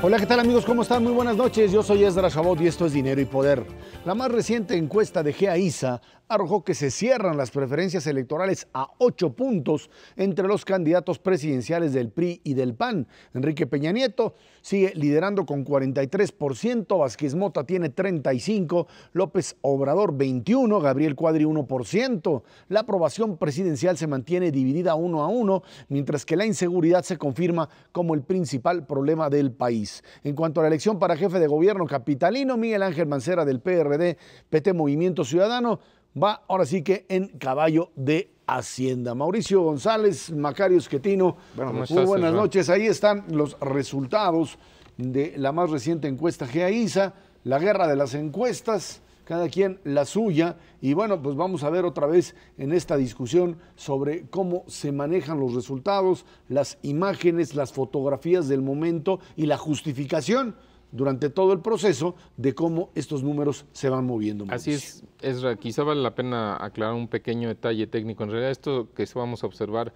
Hola, ¿qué tal amigos? ¿Cómo están? Muy buenas noches. Yo soy Esdras Chabot y esto es Dinero y Poder. La más reciente encuesta de GEA-ISA arrojó que se cierran las preferencias electorales a 8 puntos entre los candidatos presidenciales del PRI y del PAN. Enrique Peña Nieto sigue liderando con 43%, Vázquez Mota tiene 35%, López Obrador 21%, Gabriel Cuadri 1%. La aprobación presidencial se mantiene dividida 1-1, mientras que la inseguridad se confirma como el principal problema del país. En cuanto a la elección para jefe de gobierno capitalino, Miguel Ángel Mancera del PRD, PT Movimiento Ciudadano, va ahora sí que en caballo de Hacienda. Mauricio González, Macario Schettino, muy buenas noches. Ahí están los resultados de la más reciente encuesta GEA-ISA, la guerra de las encuestas, cada quien la suya. Y bueno, pues vamos a ver otra vez en esta discusión sobre cómo se manejan los resultados, las imágenes, las fotografías del momento y la justificación durante todo el proceso de cómo estos números se van moviendo. Así es, Ezra, quizá vale la pena aclarar un pequeño detalle técnico. En realidad esto que vamos a observar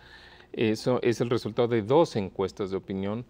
eso es el resultado de 2 encuestas de opinión,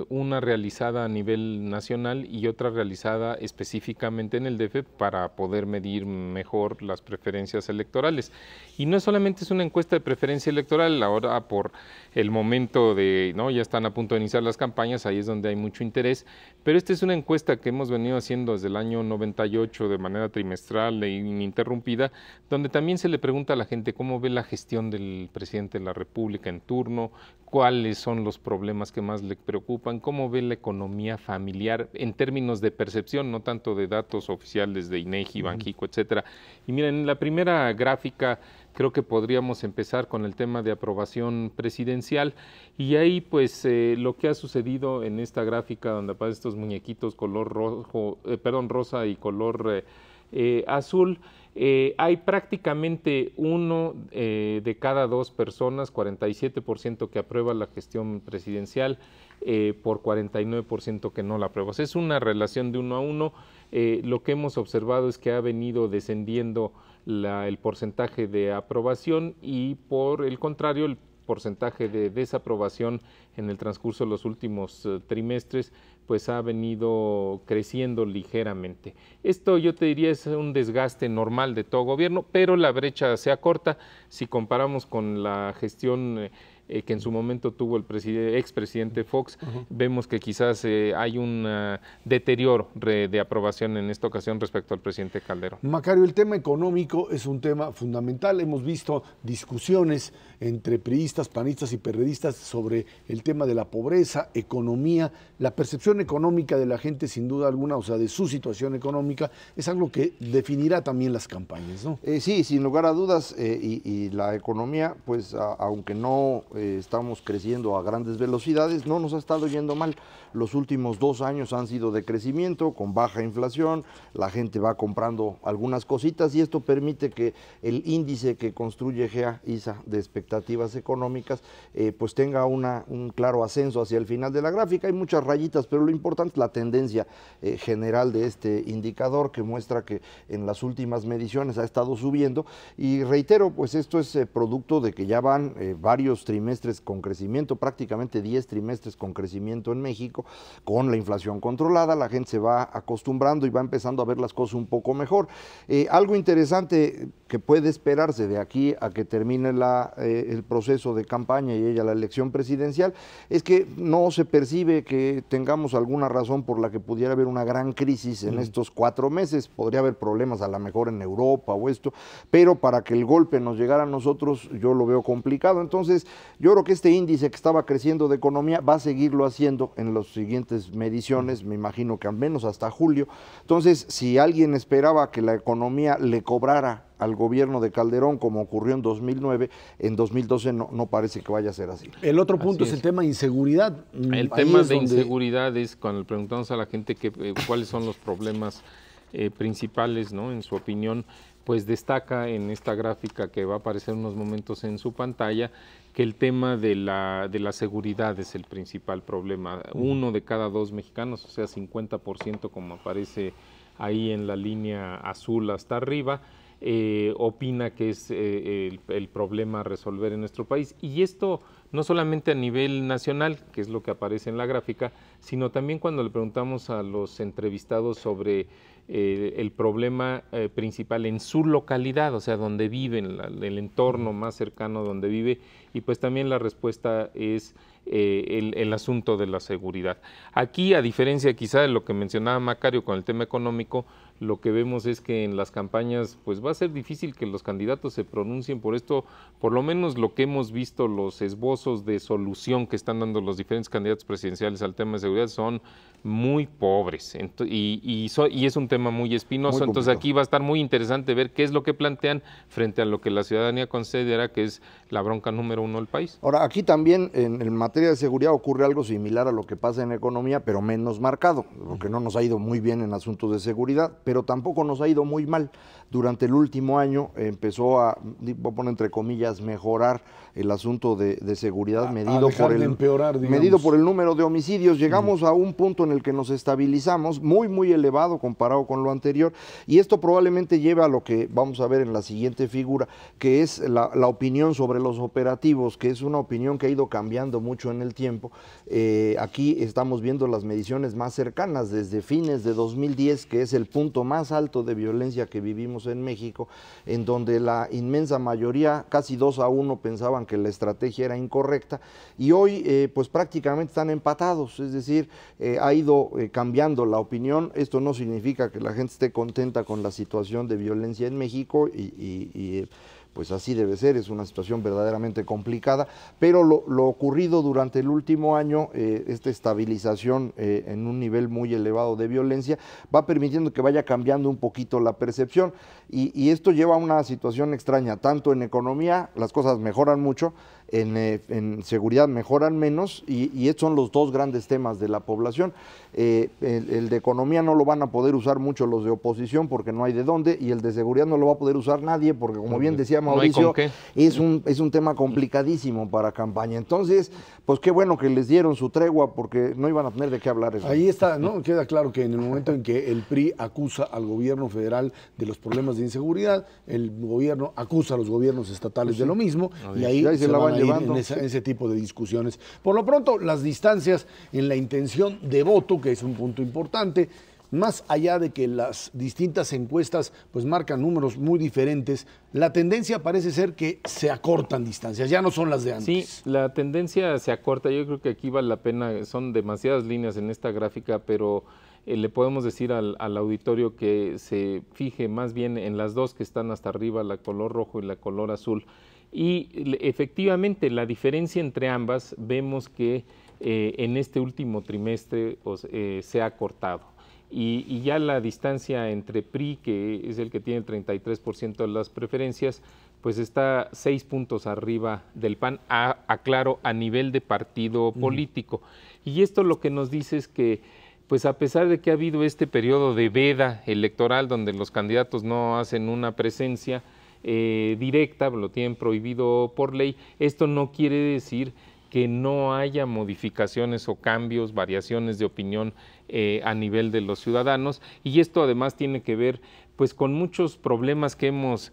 una realizada a nivel nacional y otra realizada específicamente en el DF para poder medir mejor las preferencias electorales. Y no solamente es una encuesta de preferencia electoral, ahora por el momento de, ¿no?, ya están a punto de iniciar las campañas, ahí es donde hay mucho interés, pero esta es una encuesta que hemos venido haciendo desde el año 98 de manera trimestral e ininterrumpida, donde también se le pregunta a la gente cómo ve la gestión del presidente de la República en turno, cuáles son los problemas que más le preocupan, cómo ve la economía familiar en términos de percepción, no tanto de datos oficiales de INEGI, Banxico, etcétera. Y miren, en la primera gráfica creo que podríamos empezar con el tema de aprobación presidencial y ahí pues lo que ha sucedido en esta gráfica donde aparecen estos muñequitos color rosa y color azul, hay prácticamente uno de cada 2 personas, 47% que aprueba la gestión presidencial, por 49% que no la aprueba. O sea, es una relación de 1-1. Lo que hemos observado es que ha venido descendiendo el porcentaje de aprobación y por el contrario el porcentaje de desaprobación en el transcurso de los últimos trimestres pues ha venido creciendo ligeramente. Esto yo te diría es un desgaste normal de todo gobierno, pero la brecha se acorta si comparamos con la gestión que en su momento tuvo el expresidente Fox. Vemos que quizás hay un deterioro de aprobación en esta ocasión respecto al presidente Calderón. Macario, el tema económico es un tema fundamental. Hemos visto discusiones entre priistas, panistas y perredistas sobre el tema de la pobreza, economía. La percepción económica de la gente, sin duda alguna, o sea, de su situación económica, es algo que definirá también las campañas, ¿no? Sí, sin lugar a dudas, y la economía, pues aunque no estamos creciendo a grandes velocidades, no nos ha estado yendo mal. Los últimos 2 años han sido de crecimiento, con baja inflación, la gente va comprando algunas cositas y esto permite que el índice que construye GEA-ISA de expectativas económicas pues tenga un claro ascenso hacia el final de la gráfica. Hay muchas rayitas, pero lo importante es la tendencia general de este indicador que muestra que en las últimas mediciones ha estado subiendo y reitero, pues esto es producto de que ya van varios trimestres con crecimiento, prácticamente 10 trimestres con crecimiento en México, con la inflación controlada, la gente se va acostumbrando y va empezando a ver las cosas un poco mejor. Algo interesante que puede esperarse de aquí a que termine el proceso de campaña y la elección presidencial es que no se percibe que tengamos alguna razón por la que pudiera haber una gran crisis en estos 4 meses, podría haber problemas a lo mejor en Europa o esto, pero para que el golpe nos llegara a nosotros yo lo veo complicado. Entonces yo creo que este índice que estaba creciendo de economía va a seguirlo haciendo en las siguientes mediciones, me imagino que al menos hasta julio. Entonces, si alguien esperaba que la economía le cobrara al gobierno de Calderón, como ocurrió en 2009, en 2012 no parece que vaya a ser así. El otro punto es el tema de inseguridad. El tema de inseguridad es cuando le preguntamos a la gente cuáles son los problemas principales, ¿no?, en su opinión, pues destaca en esta gráfica que va a aparecer en unos momentos en su pantalla, que el tema de la seguridad es el principal problema. 1 de cada 2 mexicanos, o sea 50% como aparece ahí en la línea azul hasta arriba. Opina que es el problema a resolver en nuestro país. Y esto no solamente a nivel nacional, que es lo que aparece en la gráfica, sino también cuando le preguntamos a los entrevistados sobre el problema principal en su localidad, o sea, donde viven, el entorno más cercano donde vive, y pues también la respuesta es el asunto de la seguridad. Aquí, a diferencia quizá de lo que mencionaba Macario con el tema económico, lo que vemos es que en las campañas pues va a ser difícil que los candidatos se pronuncien por esto, por lo menos lo que hemos visto, los esbozos de solución que están dando los diferentes candidatos presidenciales al tema de seguridad son muy pobres y es un tema muy espinoso, entonces aquí va a estar muy interesante ver qué es lo que plantean frente a lo que la ciudadanía considera que es la bronca número uno del país. Ahora, aquí también en materia de seguridad ocurre algo similar a lo que pasa en economía, pero menos marcado, porque no nos ha ido muy bien en asuntos de seguridad, pero tampoco nos ha ido muy mal. Durante el último año empezó a, voy a poner entre comillas, mejorar el asunto de seguridad medido por el número de homicidios. Llegamos a un punto en el que nos estabilizamos, muy elevado comparado con lo anterior, y esto probablemente lleva a lo que vamos a ver en la siguiente figura, que es la opinión sobre los operativos, que es una opinión que ha ido cambiando mucho en el tiempo. Aquí estamos viendo las mediciones más cercanas desde fines de 2010, que es el punto más alto de violencia que vivimos en México, en donde la inmensa mayoría, casi 2-1, pensaban que la estrategia era incorrecta, y hoy pues prácticamente están empatados, es decir, ha ido cambiando la opinión. Esto no significa que la gente esté contenta con la situación de violencia en México y pues así debe ser, es una situación verdaderamente complicada, pero lo ocurrido durante el último año, esta estabilización en un nivel muy elevado de violencia, va permitiendo que vaya cambiando un poquito la percepción, y esto lleva a una situación extraña, tanto en economía las cosas mejoran mucho, en seguridad mejoran menos, y estos son los dos grandes temas de la población. El de economía no lo van a poder usar mucho los de oposición porque no hay de dónde, y el de seguridad no lo va a poder usar nadie porque, como bien decía Mauricio, es un tema complicadísimo para campaña. Entonces, pues qué bueno que les dieron su tregua porque no iban a tener de qué hablar eso. Ahí está, ¿no? Queda claro que en el momento en que el PRI acusa al gobierno federal de los problemas de inseguridad, el gobierno acusa a los gobiernos estatales de lo mismo, y ahí se la van a ir en ese tipo de discusiones. Por lo pronto, las distancias en la intención de voto, que es un punto importante, más allá de que las distintas encuestas pues marcan números muy diferentes, la tendencia parece ser que se acortan distancias, ya no son las de antes. Sí, la tendencia se acorta. Yo creo que aquí vale la pena, son demasiadas líneas en esta gráfica, pero le podemos decir al auditorio que se fije más bien en las dos que están hasta arriba, la color rojo y la color azul. Y efectivamente la diferencia entre ambas vemos que en este último trimestre se ha acortado. Y ya la distancia entre PRI, que es el que tiene el 33% de las preferencias, pues está 6 puntos arriba del PAN, aclaro, a nivel de partido político. Y esto lo que nos dice es que, pues a pesar de que ha habido este periodo de veda electoral donde los candidatos no hacen una presencia directa, lo tienen prohibido por ley, esto no quiere decir que no haya modificaciones o cambios, variaciones de opinión a nivel de los ciudadanos, y esto además tiene que ver pues con muchos problemas que hemos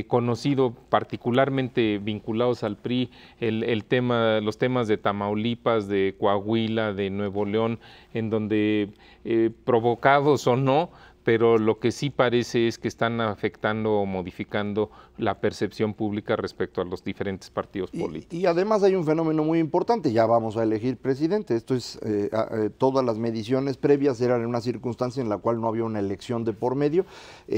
conocido, particularmente vinculados al PRI, los temas de Tamaulipas, de Coahuila, de Nuevo León, en donde provocados o no, pero lo que sí parece es que están afectando o modificando la percepción pública respecto a los diferentes partidos políticos. Y además hay un fenómeno muy importante, ya vamos a elegir presidente, esto es, todas las mediciones previas eran en una circunstancia en la cual no había una elección de por medio,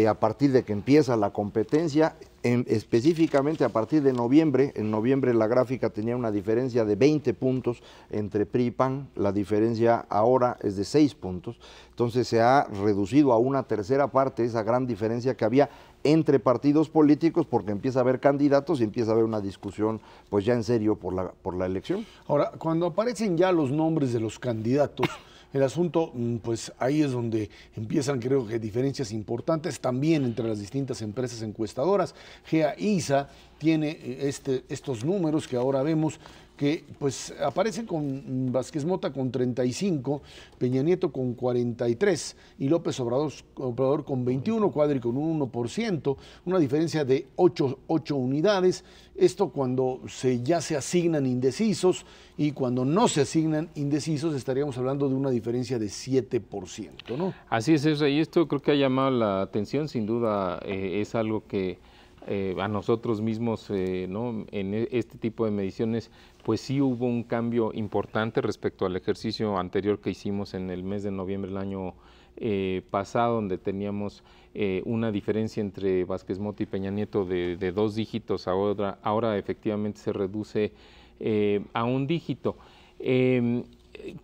a partir de que empieza la competencia, específicamente a partir de noviembre, en noviembre la gráfica tenía una diferencia de 20 puntos entre PRI y PAN, la diferencia ahora es de 6 puntos, entonces se ha reducido a una tercera parte esa gran diferencia que había entre partidos políticos, porque empieza a haber candidatos y empieza a haber una discusión pues ya en serio por la elección. Ahora, cuando aparecen ya los nombres de los candidatos, el asunto, pues ahí es donde empiezan, creo que, diferencias importantes también entre las distintas empresas encuestadoras. GEA-ISA tiene estos números que ahora vemos, que pues aparecen con Vázquez Mota con 35, Peña Nieto con 43 y López Obrador con 21, Cuadri con un 1%, una diferencia de 8 unidades. Esto cuando ya se asignan indecisos, y cuando no se asignan indecisos estaríamos hablando de una diferencia de 7%, ¿no? Así es, y esto creo que ha llamado la atención, sin duda es algo que a nosotros mismos, ¿no? En este tipo de mediciones, pues sí hubo un cambio importante respecto al ejercicio anterior que hicimos en el mes de noviembre del año pasado, donde teníamos una diferencia entre Vázquez Mota y Peña Nieto de 2 dígitos, ahora efectivamente se reduce a 1 dígito.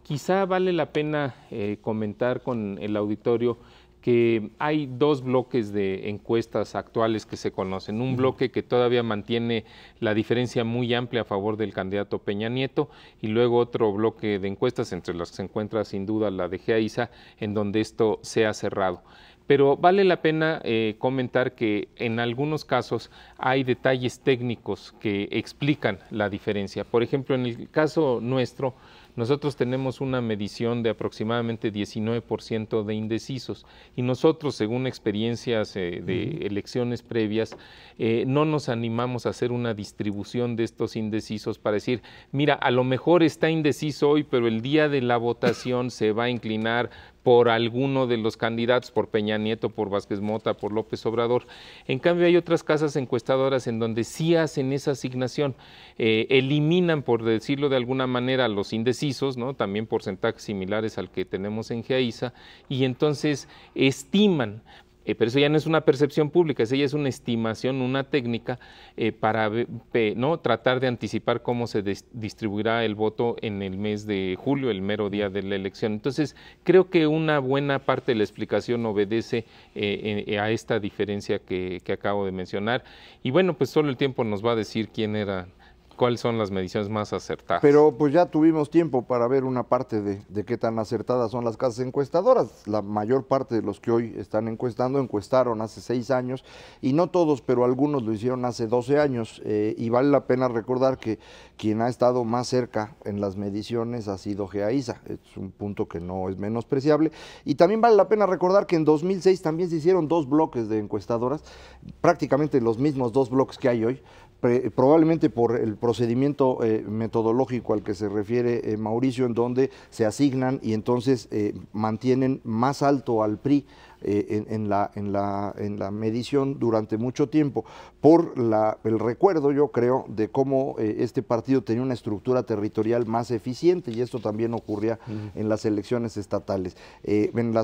Quizá vale la pena comentar con el auditorio que hay 2 bloques de encuestas actuales que se conocen. Un bloque que todavía mantiene la diferencia muy amplia a favor del candidato Peña Nieto, y luego otro bloque de encuestas, entre las que se encuentra sin duda la de GEA-ISA, en donde esto se ha cerrado. Pero vale la pena comentar que en algunos casos hay detalles técnicos que explican la diferencia. Por ejemplo, en el caso nuestro, nosotros tenemos una medición de aproximadamente 19% de indecisos, y nosotros, según experiencias de elecciones previas, no nos animamos a hacer una distribución de estos indecisos para decir, mira, a lo mejor está indeciso hoy, pero el día de la votación se va a inclinar por alguno de los candidatos, por Peña Nieto, por Vázquez Mota, por López Obrador. En cambio, hay otras casas encuestadoras en donde sí hacen esa asignación, eliminan, por decirlo de alguna manera, los indecisos, ¿no? También porcentajes similares al que tenemos en GEA-ISA, y entonces estiman. Pero eso ya no es una percepción pública, eso ya es una estimación, una técnica para ¿no? tratar de anticipar cómo se distribuirá el voto en el mes de julio, el mero día de la elección. Entonces, creo que una buena parte de la explicación obedece a esta diferencia que acabo de mencionar. Y bueno, pues solo el tiempo nos va a decir cuáles son las mediciones más acertadas. Pero pues ya tuvimos tiempo para ver una parte de qué tan acertadas son las casas encuestadoras. La mayor parte de los que hoy están encuestaron hace 6 años, y no todos, pero algunos lo hicieron hace 12 años, y vale la pena recordar que quien ha estado más cerca en las mediciones ha sido GEA-ISA, es un punto que no es menospreciable. Y también vale la pena recordar que en 2006 también se hicieron 2 bloques de encuestadoras, prácticamente los mismos 2 bloques que hay hoy, probablemente por el procedimiento metodológico al que se refiere Mauricio, en donde se asignan y entonces mantienen más alto al PRI en la medición durante mucho tiempo, por el recuerdo, yo creo, de cómo este partido tenía una estructura territorial más eficiente, y esto también ocurría en las elecciones estatales. En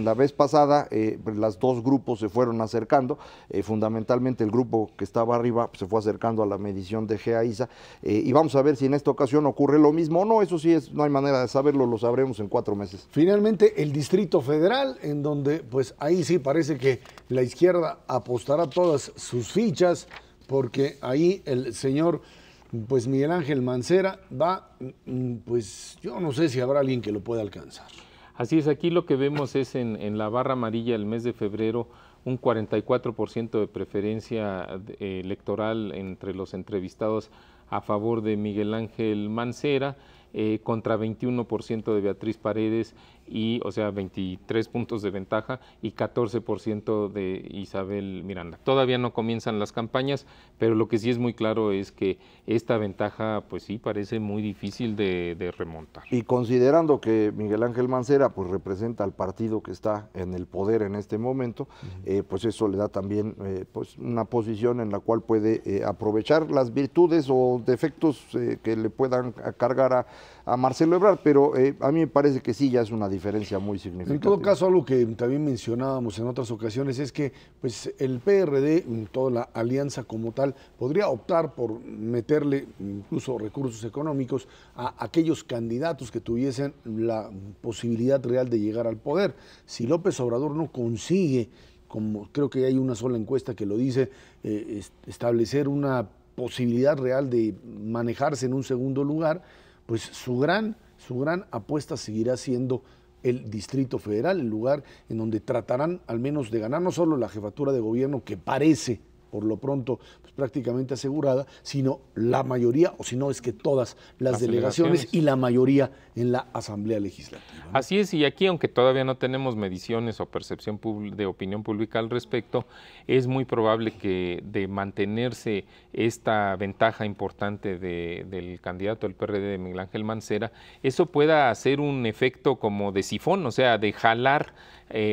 la vez pasada, los 2 grupos se fueron acercando, fundamentalmente el grupo que estaba arriba se fue acercando a la medición de GEA-ISA, y vamos a ver si en esta ocasión ocurre lo mismo o no. Eso sí, no hay manera de saberlo, lo sabremos en 4 meses. Finalmente, el Distrito Federal, en donde pues ahí sí parece que la izquierda apostará todas sus fichas, porque ahí el señor pues Miguel Ángel Mancera va, pues yo no sé si habrá alguien que lo pueda alcanzar. Así es, aquí lo que vemos es en la barra amarilla el mes de febrero un 44% de preferencia electoral entre los entrevistados a favor de Miguel Ángel Mancera, contra 21% de Beatriz Paredes, o sea, 23 puntos de ventaja, y 14% de Isabel Miranda. Todavía no comienzan las campañas, pero lo que sí es muy claro es que esta ventaja, pues sí, parece muy difícil de remontar. Y considerando que Miguel Ángel Mancera pues representa al partido que está en el poder en este momento, pues eso le da también pues una posición en la cual puede aprovechar las virtudes o defectos que le puedan cargar a Marcelo Ebrard, pero a mí me parece que sí, ya es una diferencia muy significativa. En todo caso, algo que también mencionábamos en otras ocasiones es que pues el PRD, toda la alianza como tal, podría optar por meterle incluso recursos económicos a aquellos candidatos que tuviesen la posibilidad real de llegar al poder. Si López Obrador no consigue, como creo que hay una sola encuesta que lo dice, establecer una posibilidad real de manejarse en un segundo lugar, pues su gran apuesta seguirá siendo el Distrito Federal, el lugar en donde tratarán al menos de ganar no solo la jefatura de gobierno, que parece por lo pronto pues, prácticamente asegurada, sino la mayoría, o si no es que todas las delegaciones y la mayoría en la Asamblea Legislativa, ¿no? Así es, y aquí, aunque todavía no tenemos mediciones o percepción de opinión pública al respecto, es muy probable que de mantenerse esta ventaja importante del candidato del PRD, de Miguel Ángel Mancera, eso pueda hacer un efecto como de sifón, o sea, de jalar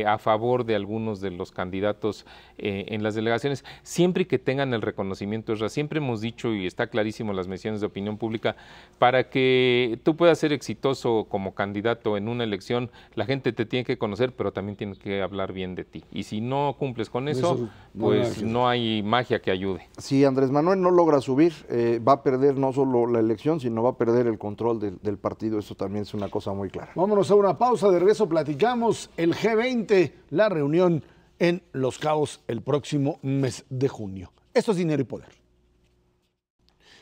a favor de algunos de los candidatos en las delegaciones, siempre que tengan el reconocimiento. Siempre hemos dicho, y está clarísimo en las mediciones de opinión pública, para que tú puedas ser exitoso como candidato en una elección, la gente te tiene que conocer, pero también tiene que hablar bien de ti. Y si no cumples con eso, pues no hay magia que ayude. Si Andrés Manuel no logra subir, va a perder no solo la elección, sino va a perder el control del partido. Eso también es una cosa muy clara. Vámonos a una pausa, de regreso platicamos el G20, la reunión en Los Cabos el próximo mes de junio. Esto es Dinero y Poder.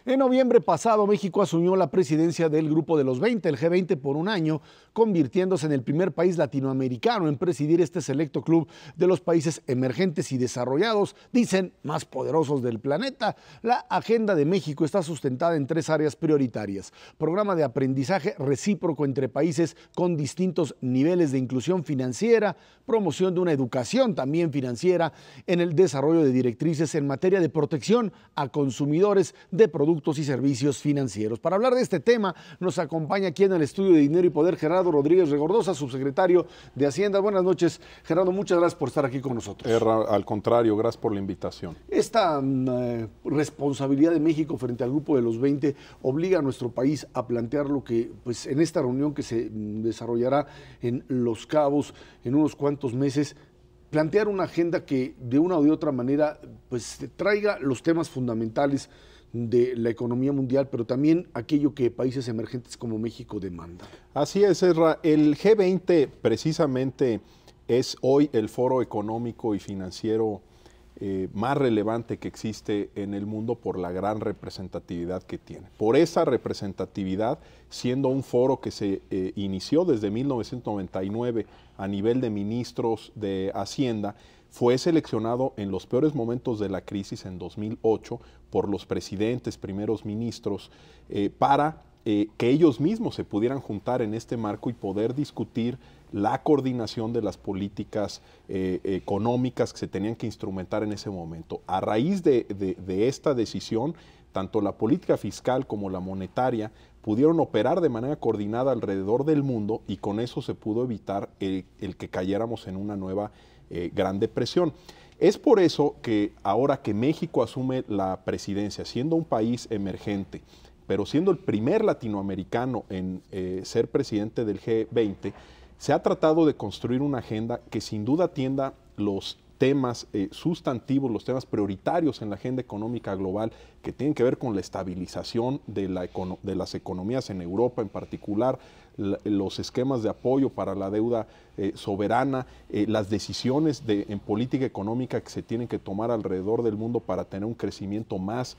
En noviembre pasado, México asumió la presidencia del Grupo de los 20, el G20, por un año, convirtiéndose en el primer país latinoamericano en presidir este selecto club de los países emergentes y desarrollados, dicen, más poderosos del planeta. La agenda de México está sustentada en 3 áreas prioritarias: programa de aprendizaje recíproco entre países con distintos niveles de inclusión financiera, promoción de una educación también financiera, en el desarrollo de directrices en materia de protección a consumidores de productos y servicios financieros. Para hablar de este tema, nos acompaña aquí en el estudio de Dinero y Poder Gerardo Rodríguez Regordoza, subsecretario de Hacienda. Buenas noches, Gerardo, muchas gracias por estar aquí con nosotros. Al contrario, gracias por la invitación. Esta responsabilidad de México frente al Grupo de los 20 obliga a nuestro país a plantear lo que, pues, en esta reunión que se desarrollará en Los Cabos en unos cuantos meses, plantear una agenda que de una o de otra manera pues traiga los temas fundamentales de la economía mundial, pero también aquello que países emergentes como México demandan. Así es, Ezra. El G20 precisamente es hoy el foro económico y financiero más relevante que existe en el mundo por la gran representatividad que tiene. Por esa representatividad, siendo un foro que se inició desde 1999 a nivel de ministros de Hacienda, fue seleccionado en los peores momentos de la crisis en 2008 por los presidentes, primeros ministros, para que ellos mismos se pudieran juntar en este marco y poder discutir la coordinación de las políticas económicas que se tenían que instrumentar en ese momento. A raíz de esta decisión, tanto la política fiscal como la monetaria pudieron operar de manera coordinada alrededor del mundo, y con eso se pudo evitar el que cayéramos en una nueva Gran Depresión. Es por eso que ahora que México asume la presidencia, siendo un país emergente, pero siendo el primer latinoamericano en ser presidente del G20, se ha tratado de construir una agenda que sin duda atienda los temas sustantivos, los temas prioritarios en la agenda económica global, que tienen que ver con la estabilización de las economías en Europa en particular, los esquemas de apoyo para la deuda soberana, las decisiones en política económica que se tienen que tomar alrededor del mundo para tener un crecimiento más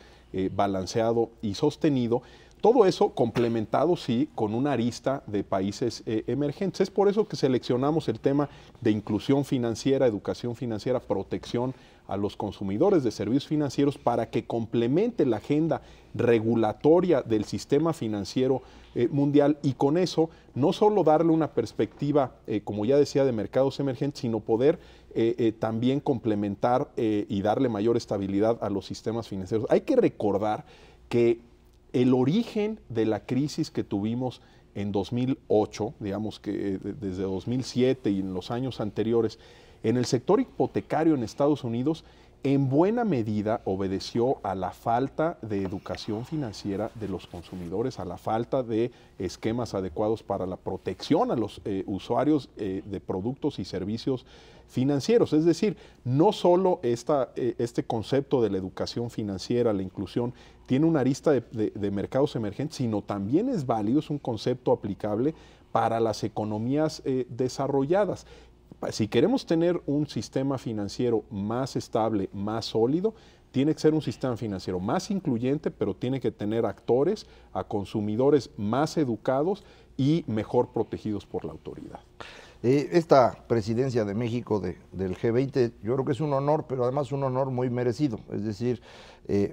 balanceado y sostenido. Todo eso complementado, sí, con una arista de países emergentes. Es por eso que seleccionamos el tema de inclusión financiera, educación financiera, protección a los consumidores de servicios financieros, para que complemente la agenda regulatoria del sistema financiero mundial, y con eso no solo darle una perspectiva, como ya decía, de mercados emergentes, sino poder también complementar y darle mayor estabilidad a los sistemas financieros. Hay que recordar que el origen de la crisis que tuvimos en 2008, digamos que desde 2007 y en los años anteriores, en el sector hipotecario en Estados Unidos, en buena medida obedeció a la falta de educación financiera de los consumidores, a la falta de esquemas adecuados para la protección a los usuarios de productos y servicios financieros. Es decir, no solo este concepto de la educación financiera, la inclusión, tiene una arista de mercados emergentes, sino también es válido, es un concepto aplicable para las economías desarrolladas. Si queremos tener un sistema financiero más estable, más sólido, tiene que ser un sistema financiero más incluyente, pero tiene que tener actores, a consumidores más educados y mejor protegidos por la autoridad. Esta presidencia de México del G20 yo creo que es un honor, pero además un honor muy merecido. Es decir,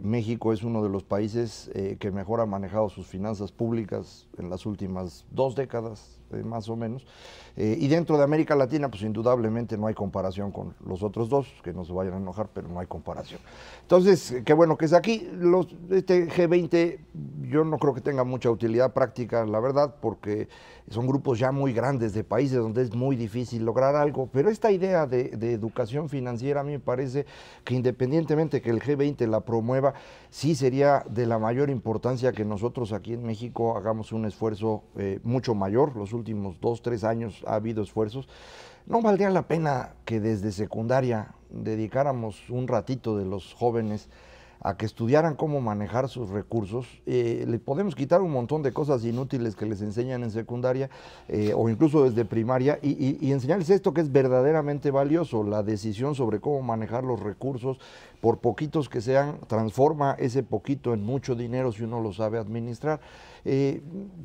México es uno de los países que mejor ha manejado sus finanzas públicas en las últimas 2 décadas, más o menos. Y dentro de América Latina, pues indudablemente no hay comparación con los otros dos, que no se vayan a enojar, pero no hay comparación. Entonces, qué bueno que es aquí. Este G20 yo no creo que tenga mucha utilidad práctica, la verdad, porque son grupos ya muy grandes de países donde es muy difícil lograr algo, pero esta idea de educación financiera a mí me parece que independientemente que el G20 la promueva, sí sería de la mayor importancia que nosotros aquí en México hagamos un esfuerzo mucho mayor. Los últimos 2, 3 años ha habido esfuerzos. ¿No valdría la pena que desde secundaria dedicáramos un ratito de los jóvenes a que estudiaran cómo manejar sus recursos? Le podemos quitar un montón de cosas inútiles que les enseñan en secundaria o incluso desde primaria y enseñarles esto que es verdaderamente valioso, la decisión sobre cómo manejar los recursos, por poquitos que sean, transforma ese poquito en mucho dinero si uno lo sabe administrar.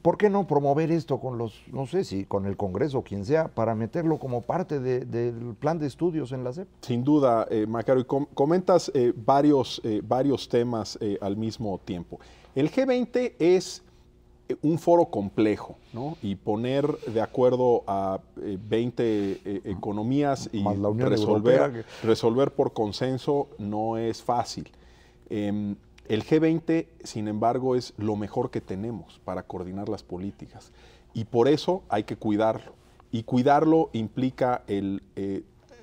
¿Por qué no promover esto con no sé si con el Congreso o quien sea, para meterlo como parte del plan de estudios en la SEP? Sin duda, Macario, comentas varios temas al mismo tiempo. El G20 es un foro complejo, ¿no? Y poner de acuerdo a 20 economías y resolver por consenso no es fácil. El G20, sin embargo, es lo mejor que tenemos para coordinar las políticas y por eso hay que cuidarlo. Y cuidarlo implica el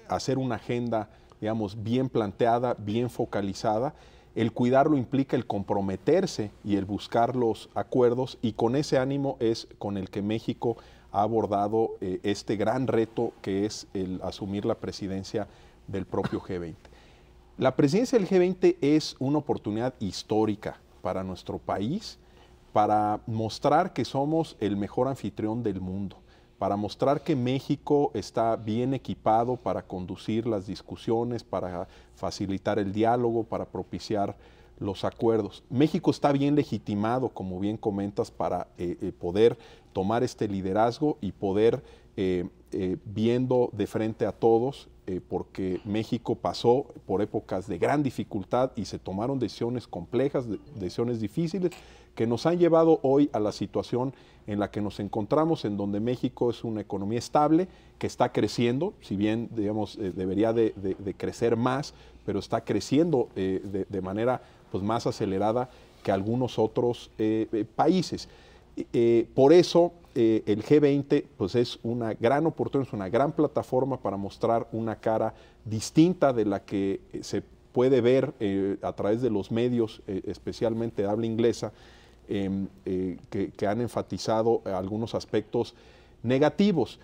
hacer una agenda, digamos, bien planteada, bien focalizada. El cuidarlo implica el comprometerse y el buscar los acuerdos, y con ese ánimo es con el que México ha abordado este gran reto que es el asumir la presidencia del propio G20. La presidencia del G20 es una oportunidad histórica para nuestro país, para mostrar que somos el mejor anfitrión del mundo, para mostrar que México está bien equipado para conducir las discusiones, para facilitar el diálogo, para propiciar los acuerdos. México está bien legitimado, como bien comentas, para poder tomar este liderazgo y poder, viendo de frente a todos, porque México pasó por épocas de gran dificultad y se tomaron decisiones complejas, decisiones difíciles, que nos han llevado hoy a la situación en la que nos encontramos, en donde México es una economía estable, que está creciendo, si bien digamos, debería de crecer más, pero está creciendo de manera pues, más acelerada que algunos otros países. Por eso el G20 pues, es una gran oportunidad, es una gran plataforma para mostrar una cara distinta de la que se puede ver a través de los medios, especialmente de habla inglesa, que han enfatizado algunos aspectos negativos.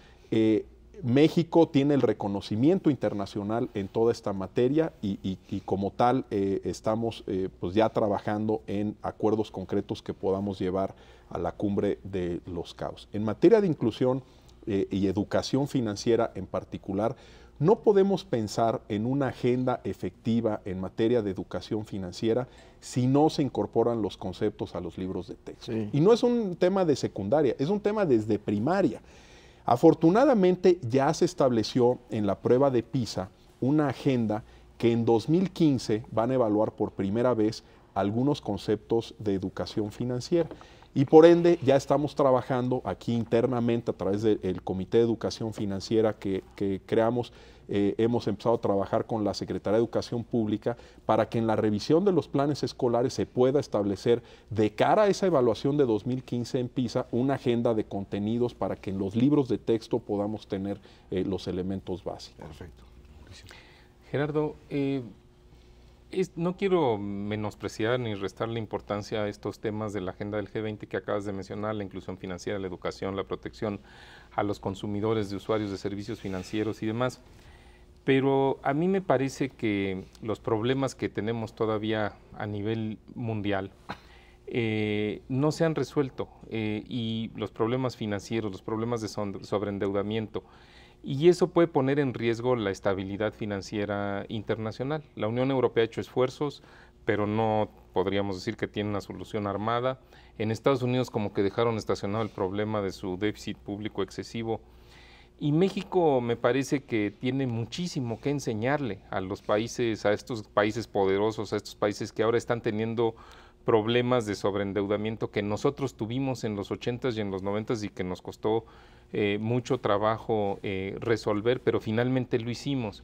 México tiene el reconocimiento internacional en toda esta materia y como tal estamos pues ya trabajando en acuerdos concretos que podamos llevar a la cumbre de Los Cabos. En materia de inclusión y educación financiera en particular, no podemos pensar en una agenda efectiva en materia de educación financiera si no se incorporan los conceptos a los libros de texto. Sí. Y no es un tema de secundaria, es un tema desde primaria. Afortunadamente ya se estableció en la prueba de PISA una agenda que en 2015 van a evaluar por primera vez algunos conceptos de educación financiera. Y por ende ya estamos trabajando aquí internamente a través del Comité de Educación Financiera que creamos. Hemos empezado a trabajar con la Secretaría de Educación Pública para que en la revisión de los planes escolares se pueda establecer de cara a esa evaluación de 2015 en PISA una agenda de contenidos para que en los libros de texto podamos tener los elementos básicos. Perfecto. Gerardo, no quiero menospreciar ni restarle importancia a estos temas de la agenda del G20 que acabas de mencionar, la inclusión financiera, la educación, la protección a los consumidores de usuarios de servicios financieros y demás. Pero a mí me parece que los problemas que tenemos todavía a nivel mundial no se han resuelto y los problemas financieros, los problemas de sobreendeudamiento, y eso puede poner en riesgo la estabilidad financiera internacional. La Unión Europea ha hecho esfuerzos, pero no podríamos decir que tiene una solución armada. En Estados Unidos como que dejaron estacionado el problema de su déficit público excesivo. Y México me parece que tiene muchísimo que enseñarle a los países, a estos países poderosos, a estos países que ahora están teniendo problemas de sobreendeudamiento que nosotros tuvimos en los 80s y en los 90s y que nos costó mucho trabajo resolver, pero finalmente lo hicimos.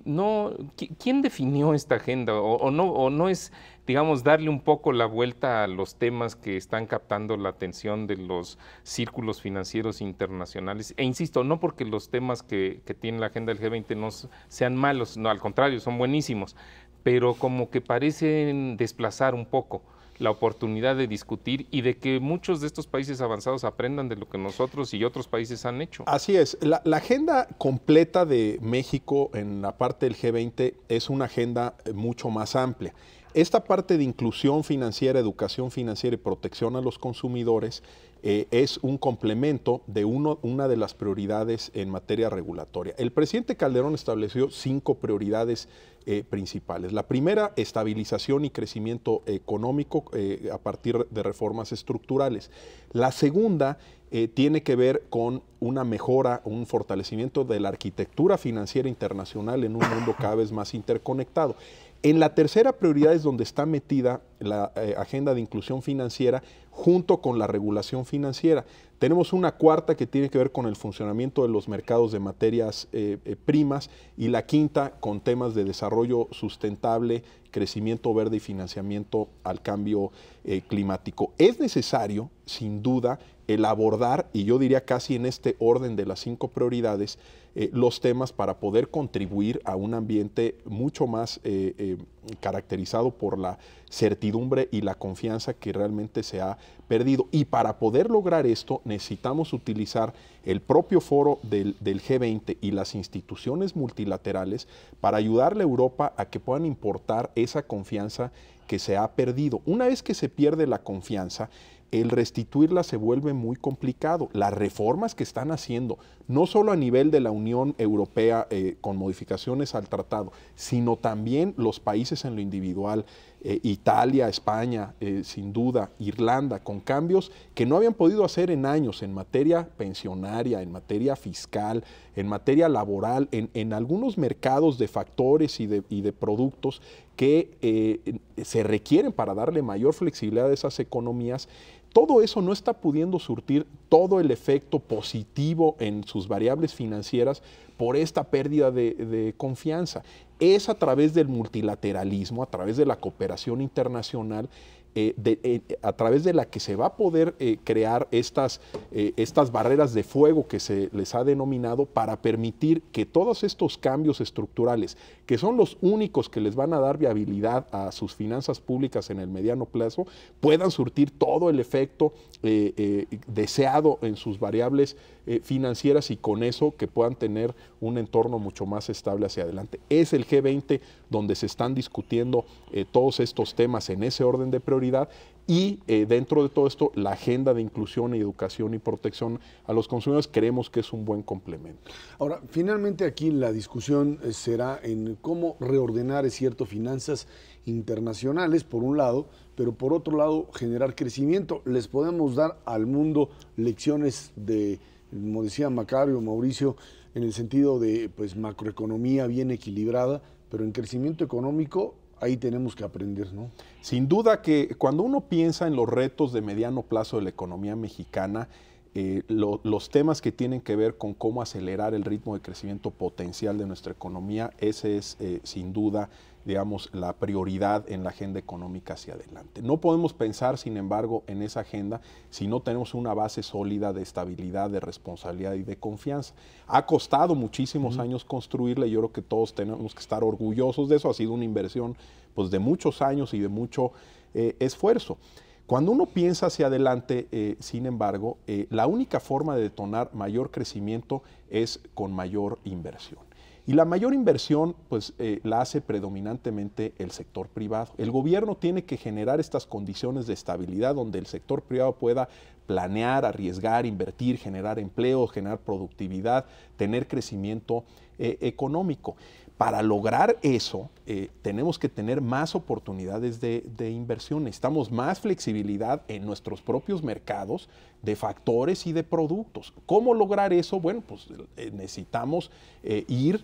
No, ¿quién definió esta agenda? O no es, digamos, darle un poco la vuelta a los temas que están captando la atención de los círculos financieros internacionales. E insisto, no porque los temas que tiene la agenda del G20 no sean malos, no, al contrario, son buenísimos, pero como que parecen desplazar un poco la oportunidad de discutir y de que muchos de estos países avanzados aprendan de lo que nosotros y otros países han hecho. Así es. La agenda completa de México en la parte del G20 es una agenda mucho más amplia. Esta parte de inclusión financiera, educación financiera y protección a los consumidores es un complemento de una de las prioridades en materia regulatoria. El presidente Calderón estableció 5 prioridades principales. La primera, estabilización y crecimiento económico a partir de reformas estructurales. La segunda tiene que ver con una mejora, un fortalecimiento de la arquitectura financiera internacional en un mundo cada vez más interconectado. En la tercera prioridad es donde está metida la agenda de inclusión financiera junto con la regulación financiera. Tenemos una cuarta que tiene que ver con el funcionamiento de los mercados de materias primas y la quinta con temas de desarrollo sustentable, crecimiento verde y financiamiento al cambio climático. Es necesario, sin duda, el abordar, y yo diría casi en este orden de las 5 prioridades, los temas para poder contribuir a un ambiente mucho más caracterizado por la certidumbre y la confianza que realmente se ha perdido. Y para poder lograr esto necesitamos utilizar el propio foro del G20 y las instituciones multilaterales para ayudarle a Europa a que puedan importar esa confianza que se ha perdido. Una vez que se pierde la confianza, el restituirla se vuelve muy complicado. Las reformas que están haciendo, no solo a nivel de la Unión Europea con modificaciones al tratado, sino también los países en lo individual, Italia, España, sin duda, Irlanda, con cambios que no habían podido hacer en años en materia pensionaria, en materia fiscal, en materia laboral, en algunos mercados de factores y de productos que se requieren para darle mayor flexibilidad a esas economías. Todo eso no está pudiendo surtir todo el efecto positivo en sus variables financieras por esta pérdida de confianza. Es a través del multilateralismo, a través de la cooperación internacional, a través de la que se va a poder crear estas barreras de fuego que se les ha denominado para permitir que todos estos cambios estructurales, que son los únicos que les van a dar viabilidad a sus finanzas públicas en el mediano plazo, puedan surtir todo el efecto deseado en sus variables financieras y con eso que puedan tener un entorno mucho más estable hacia adelante. Es el G20 donde se están discutiendo todos estos temas en ese orden de prioridad y dentro de todo esto la agenda de inclusión y educación y protección a los consumidores creemos que es un buen complemento. Ahora, finalmente aquí la discusión será en cómo reordenar, es cierto, finanzas internacionales por un lado, pero por otro lado generar crecimiento. Les podemos dar al mundo lecciones de, como decía Macario, Mauricio, en el sentido de pues macroeconomía bien equilibrada, pero en crecimiento económico ahí tenemos que aprender, ¿no? Sin duda que cuando uno piensa en los retos de mediano plazo de la economía mexicana, los temas que tienen que ver con cómo acelerar el ritmo de crecimiento potencial de nuestra economía, ese es sin duda, digamos, la prioridad en la agenda económica hacia adelante. No podemos pensar, sin embargo, en esa agenda si no tenemos una base sólida de estabilidad, de responsabilidad y de confianza. Ha costado muchísimos años construirla y yo creo que todos tenemos que estar orgullosos de eso. Ha sido una inversión pues, de muchos años y de mucho esfuerzo. Cuando uno piensa hacia adelante, sin embargo, la única forma de detonar mayor crecimiento es con mayor inversión. Y la mayor inversión pues, la hace predominantemente el sector privado. El gobierno tiene que generar estas condiciones de estabilidad donde el sector privado pueda planear, arriesgar, invertir, generar empleo, generar productividad, tener crecimiento económico. Para lograr eso, tenemos que tener más oportunidades de inversión, necesitamos más flexibilidad en nuestros propios mercados de factores y de productos. ¿Cómo lograr eso? Bueno, pues necesitamos ir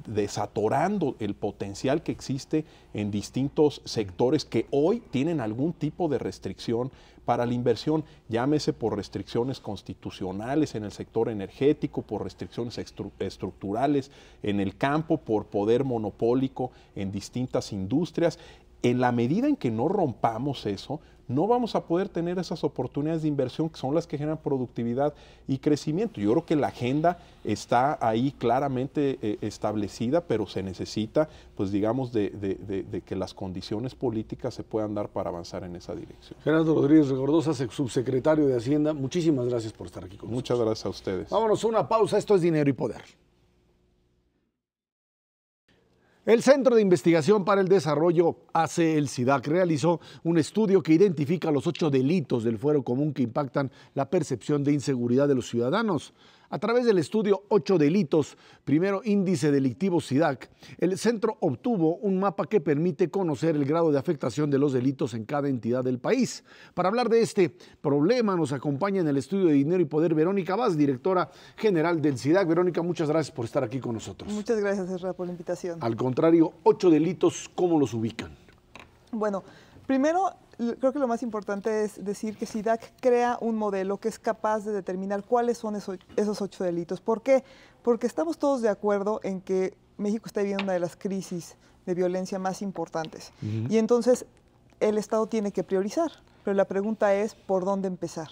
desatorando el potencial que existe en distintos sectores que hoy tienen algún tipo de restricción para la inversión, llámese por restricciones constitucionales en el sector energético, por restricciones estructurales en el campo, por poder monopólico en distintas industrias. En la medida en que no rompamos eso, no vamos a poder tener esas oportunidades de inversión que son las que generan productividad y crecimiento. Yo creo que la agenda está ahí claramente establecida, pero se necesita, pues digamos, de que las condiciones políticas se puedan dar para avanzar en esa dirección. Gerardo Rodríguez Regordoza, subsecretario de Hacienda, muchísimas gracias por estar aquí con nosotros. Muchas gracias a ustedes. Vámonos a una pausa, esto es Dinero y Poder. El Centro de Investigación para el Desarrollo, el CIDAC, realizó un estudio que identifica los 8 delitos del fuero común que impactan la percepción de inseguridad de los ciudadanos. A través del estudio 8 delitos, primero índice delictivo CIDAC, el centro obtuvo un mapa que permite conocer el grado de afectación de los delitos en cada entidad del país. Para hablar de este problema nos acompaña en el estudio de Dinero y Poder Verónica Vaz, directora general del CIDAC. Verónica, muchas gracias por estar aquí con nosotros. Muchas gracias, Ezra, por la invitación. Al contrario, 8 delitos, ¿cómo los ubican? Bueno, primero, creo que lo más importante es decir que CIDAC crea un modelo que es capaz de determinar cuáles son esos 8 delitos. ¿Por qué? Porque estamos todos de acuerdo en que México está viviendo una de las crisis de violencia más importantes. Y entonces el Estado tiene que priorizar, pero la pregunta es ¿por dónde empezar?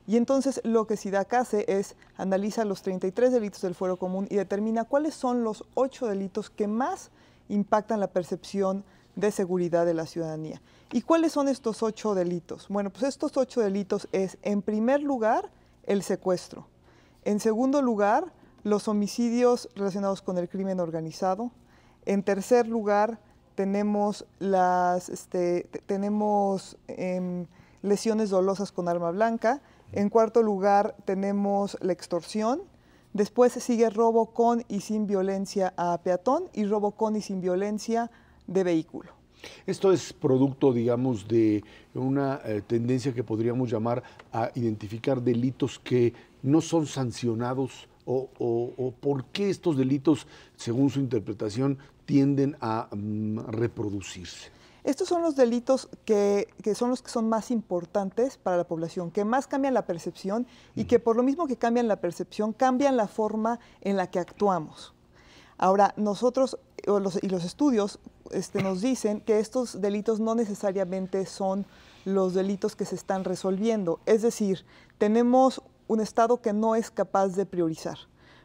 Y entonces lo que CIDAC hace es analiza los 33 delitos del fuero común y determina cuáles son los 8 delitos que más impactan la percepción de seguridad de la ciudadanía. ¿Y cuáles son estos 8 delitos? Bueno, pues estos 8 delitos es, en primer lugar, el secuestro. En segundo lugar, los homicidios relacionados con el crimen organizado. En tercer lugar, tenemos lesiones dolosas con arma blanca. En cuarto lugar, tenemos la extorsión. Después sigue robo con y sin violencia a peatón y robo con y sin violencia de vehículo. Esto es producto, digamos, de una tendencia que podríamos llamar a identificar delitos que no son sancionados o por qué estos delitos, según su interpretación, tienden a reproducirse. Estos son los delitos que son los que son más importantes para la población, que más cambian la percepción y que por lo mismo que cambian la percepción, cambian la forma en la que actuamos. Ahora, nosotros y los estudios nos dicen que estos delitos no necesariamente son los delitos que se están resolviendo. Es decir, tenemos un Estado que no es capaz de priorizar.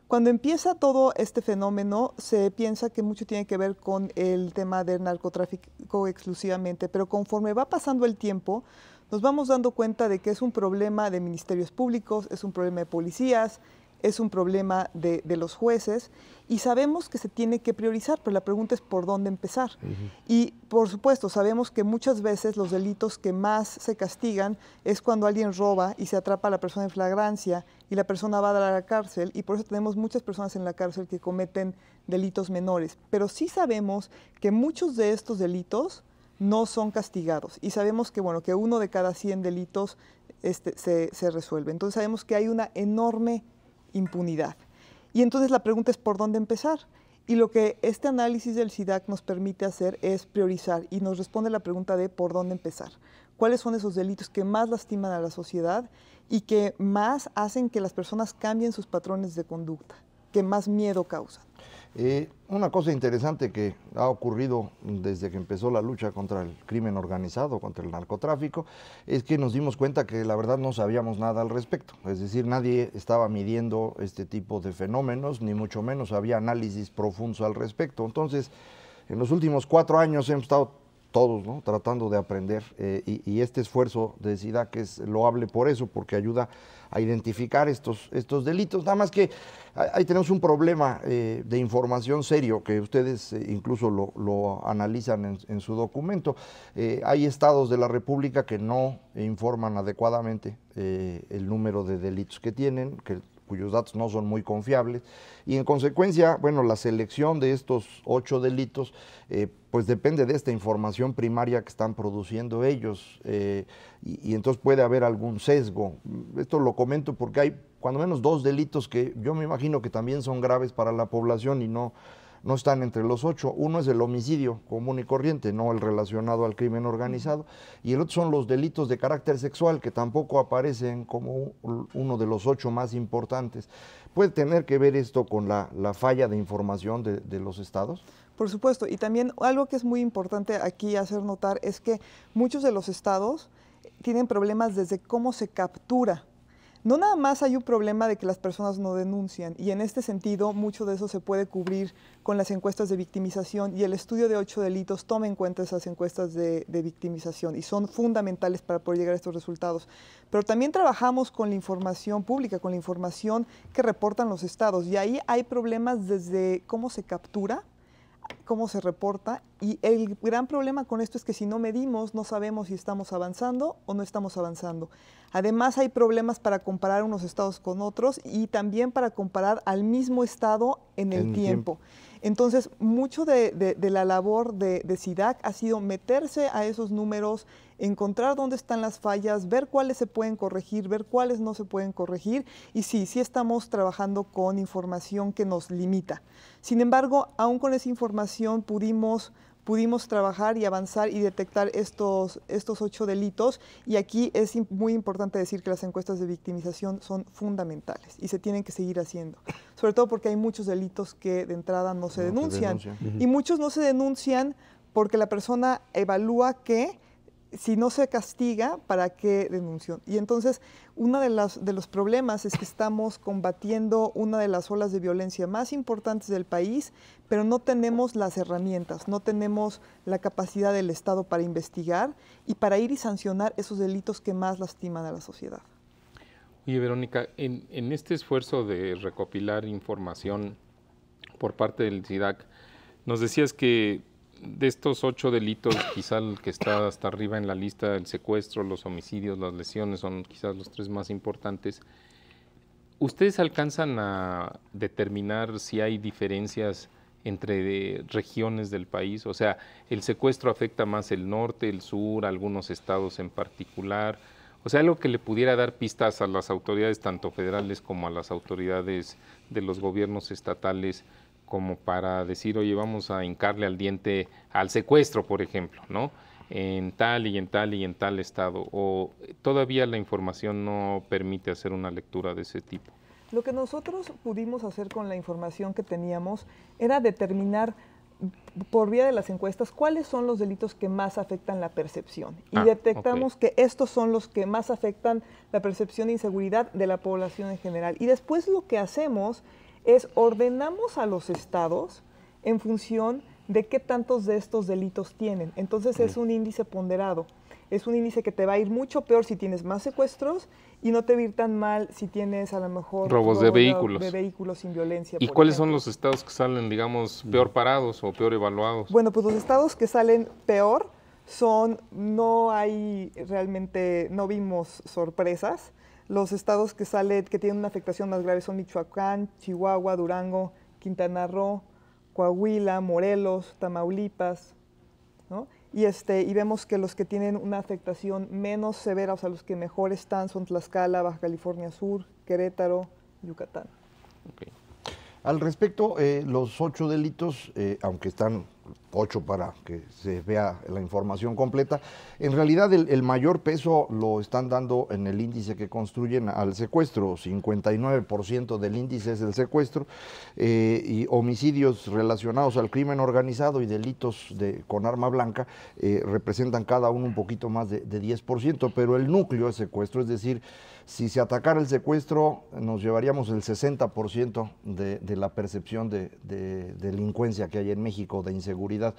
Cuando empieza todo este fenómeno, se piensa que mucho tiene que ver con el tema del narcotráfico exclusivamente, pero conforme va pasando el tiempo, nos vamos dando cuenta de que es un problema de ministerios públicos, es un problema de policías, es un problema de los jueces y sabemos que se tiene que priorizar, pero la pregunta es por dónde empezar. Y por supuesto, sabemos que muchas veces los delitos que más se castigan es cuando alguien roba y se atrapa a la persona en flagrancia y la persona va a dar a la cárcel y por eso tenemos muchas personas en la cárcel que cometen delitos menores. Pero sí sabemos que muchos de estos delitos no son castigados y sabemos que, bueno, que 1 de cada 100 delitos se resuelve. Entonces sabemos que hay una enorme impunidad. Y entonces la pregunta es ¿por dónde empezar? Y lo que este análisis del CIDAC nos permite hacer es priorizar y nos responde la pregunta de ¿por dónde empezar? ¿Cuáles son esos delitos que más lastiman a la sociedad y que más hacen que las personas cambien sus patrones de conducta, que más miedo causan? Una cosa interesante que ha ocurrido desde que empezó la lucha contra el crimen organizado, contra el narcotráfico, es que nos dimos cuenta que la verdad no sabíamos nada al respecto. Es decir, nadie estaba midiendo este tipo de fenómenos, ni mucho menos había análisis profundos al respecto. Entonces, en los últimos 4 años hemos estado todos, ¿no?, tratando de aprender y este esfuerzo de CIDAC es loable por eso, porque ayuda a identificar estos delitos. Nada más que ahí tenemos un problema de información serio que ustedes incluso lo analizan en su documento. Hay estados de la República que no informan adecuadamente el número de delitos que tienen, que cuyos datos no son muy confiables, y en consecuencia, bueno, la selección de estos 8 delitos pues depende de esta información primaria que están produciendo ellos, y entonces puede haber algún sesgo. Esto lo comento porque hay cuando menos 2 delitos que yo me imagino que también son graves para la población y no están entre los 8. Uno es el homicidio común y corriente, no el relacionado al crimen organizado, y el otro son los delitos de carácter sexual, que tampoco aparecen como uno de los 8 más importantes. ¿Puede tener que ver esto con la falla de información de los estados? Por supuesto, y también algo que es muy importante aquí hacer notar es que muchos de los estados tienen problemas desde cómo se captura. No nada más hay un problema de que las personas no denuncian, y en este sentido mucho de eso se puede cubrir con las encuestas de victimización, y el estudio de 8 delitos toma en cuenta esas encuestas de victimización y son fundamentales para poder llegar a estos resultados. Pero también trabajamos con la información pública, con la información que reportan los estados, y ahí hay problemas desde cómo se captura, cómo se reporta, y el gran problema con esto es que si no medimos, no sabemos si estamos avanzando o no estamos avanzando. Además, hay problemas para comparar unos estados con otros y también para comparar al mismo estado en el tiempo. Entonces, mucho de la labor de SIDAC ha sido meterse a esos números, encontrar dónde están las fallas, ver cuáles se pueden corregir, ver cuáles no se pueden corregir, y sí estamos trabajando con información que nos limita. Sin embargo, aún con esa información pudimos trabajar y avanzar y detectar estos 8 delitos, y aquí es muy importante decir que las encuestas de victimización son fundamentales y se tienen que seguir haciendo, sobre todo porque hay muchos delitos que de entrada no se denuncian. Y muchos no se denuncian porque la persona evalúa que si no se castiga, ¿para qué denuncio? Y entonces, uno de los problemas es que estamos combatiendo una de las olas de violencia más importantes del país, pero no tenemos las herramientas, no tenemos la capacidad del Estado para investigar y para ir y sancionar esos delitos que más lastiman a la sociedad. Oye, Verónica, en este esfuerzo de recopilar información por parte del SIDAC, nos decías que de estos 8 delitos, quizá el que está hasta arriba en la lista, el secuestro, los homicidios, las lesiones, son quizás los 3 más importantes. ¿Ustedes alcanzan a determinar si hay diferencias entre regiones del país? O sea, ¿el secuestro afecta más el norte, el sur, algunos estados en particular? O sea, algo que le pudiera dar pistas a las autoridades, tanto federales como a las autoridades de los gobiernos estatales, como para decir, oye, vamos a hincarle al diente al secuestro, por ejemplo, ¿no? En tal y en tal y en tal estado, o todavía la información no permite hacer una lectura de ese tipo. Lo que nosotros pudimos hacer con la información que teníamos era determinar por vía de las encuestas cuáles son los delitos que más afectan la percepción, y detectamos que estos son los que más afectan la percepción de inseguridad de la población en general. Y después lo que hacemos es ordenamos a los estados en función de qué tantos de estos delitos tienen. Entonces es un índice ponderado, es un índice que te va a ir mucho peor si tienes más secuestros y no te va a ir tan mal si tienes a lo mejor robos de vehículos sin violencia. ¿Y cuáles son los estados que salen, digamos, peor parados o peor evaluados? Bueno, pues los estados que salen peor no vimos sorpresas. Los estados que tienen una afectación más grave son Michoacán, Chihuahua, Durango, Quintana Roo, Coahuila, Morelos, Tamaulipas, ¿no? Y vemos que los que tienen una afectación menos severa, o sea, los que mejor están, son Tlaxcala, Baja California Sur, Querétaro, Yucatán. Okay. Al respecto, los 8 delitos, aunque están 8 para que se vea la información completa, en realidad el mayor peso lo están dando en el índice que construyen al secuestro. 59% del índice es el secuestro, y homicidios relacionados al crimen organizado y delitos con arma blanca representan cada uno un poquito más de 10%, pero el núcleo es secuestro, es decir, si se atacara el secuestro, nos llevaríamos el 60% de la percepción de delincuencia que hay en México, de inseguridad.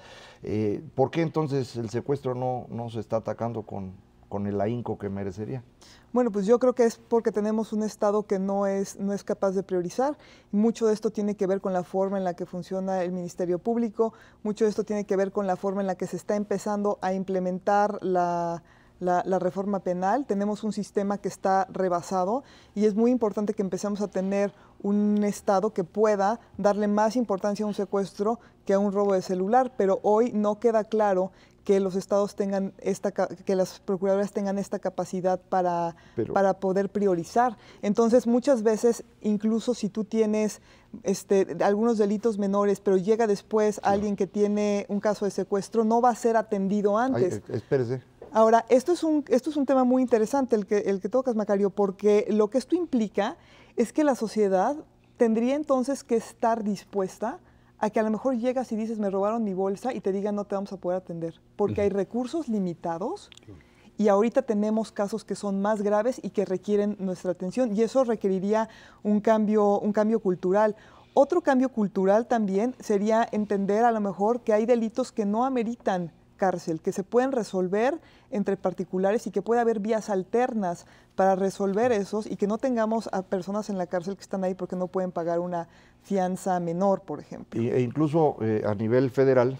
¿Por qué entonces el secuestro no se está atacando con el ahínco que merecería? Bueno, pues yo creo que es porque tenemos un Estado que no es capaz de priorizar. Mucho de esto tiene que ver con la forma en la que funciona el Ministerio Público, mucho de esto tiene que ver con la forma en la que se está empezando a implementar la la reforma penal. Tenemos un sistema que está rebasado y es muy importante que empecemos a tener un Estado que pueda darle más importancia a un secuestro que a un robo de celular, pero hoy no queda claro que los estados tengan que las procuradoras tengan esta capacidad para poder priorizar. Entonces, muchas veces, incluso si tú tienes algunos delitos menores, pero llega después alguien que tiene un caso de secuestro, no va a ser atendido antes. Ay, espérese. Ahora, esto es un tema muy interesante el que tocas, Macario, porque lo que esto implica es que la sociedad tendría entonces que estar dispuesta a que a lo mejor llegas y dices, me robaron mi bolsa, y te digan, no te vamos a poder atender, porque hay recursos limitados y ahorita tenemos casos que son más graves y que requieren nuestra atención, y eso requeriría un cambio cultural. Otro cambio cultural también sería entender a lo mejor que hay delitos que no ameritan cárcel, que se pueden resolver entre particulares y que puede haber vías alternas para resolver esos, y que no tengamos a personas en la cárcel que están ahí porque no pueden pagar una fianza menor, por ejemplo. E incluso a nivel federal,